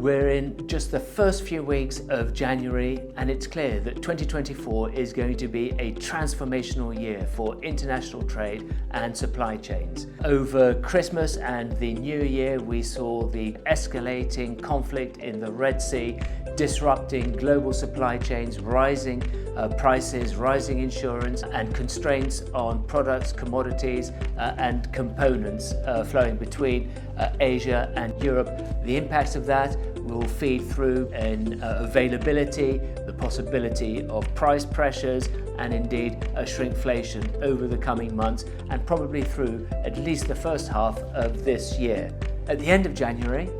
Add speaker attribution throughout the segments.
Speaker 1: We're in just the first few weeks of January, and it's clear that 2024 is going to be a transformational year for international trade and supply chains. Over Christmas and the New Year, we saw the escalating conflict in the Red Sea, disrupting global supply chains, rising prices, rising insurance, and constraints on products, commodities, and components flowing between Asia and Europe. The impacts of that will feed through in availability, the possibility of price pressures, and indeed a shrinkflation over the coming months, and probably through at least the first half of this year. At the end of January,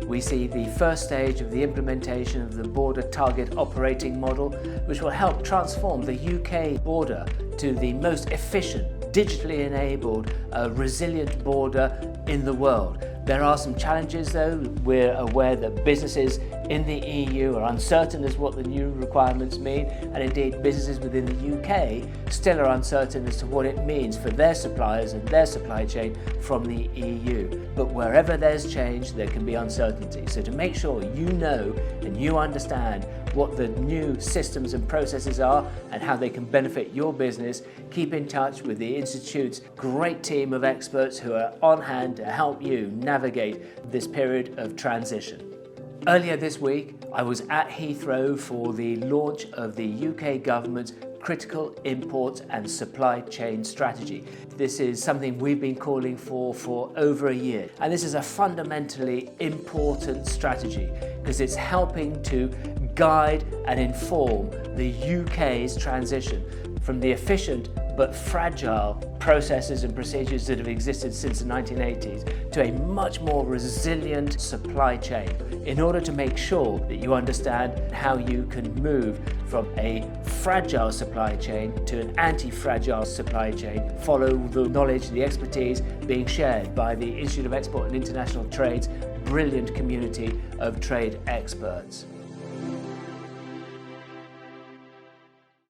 Speaker 1: we see the first stage of the implementation of the Border Target Operating Model, which will help transform the UK border to the most efficient, digitally enabled, resilient border in the world. There are some challenges though. We're aware that businesses in the EU are uncertain as what the new requirements mean, and indeed businesses within the UK still are uncertain as to what it means for their suppliers and their supply chain from the EU. But wherever there's change, there can be uncertainty. So to make sure you know and you understand what the new systems and processes are and how they can benefit your business, keep in touch with the Institute's great team of experts who are on hand to help you navigate this period of transition. Earlier this week, I was at Heathrow for the launch of the UK government's Critical Imports and Supply Chain Strategy. This is something we've been calling for over a year. And this is a fundamentally important strategy because it's helping to guide and inform the UK's transition from the efficient but fragile processes and procedures that have existed since the 1980s to a much more resilient supply chain, in order to make sure that you understand how you can move from a fragile supply chain to an anti-fragile supply chain, follow the knowledge, the expertise being shared by the Institute of Export and International Trade's brilliant community of trade experts.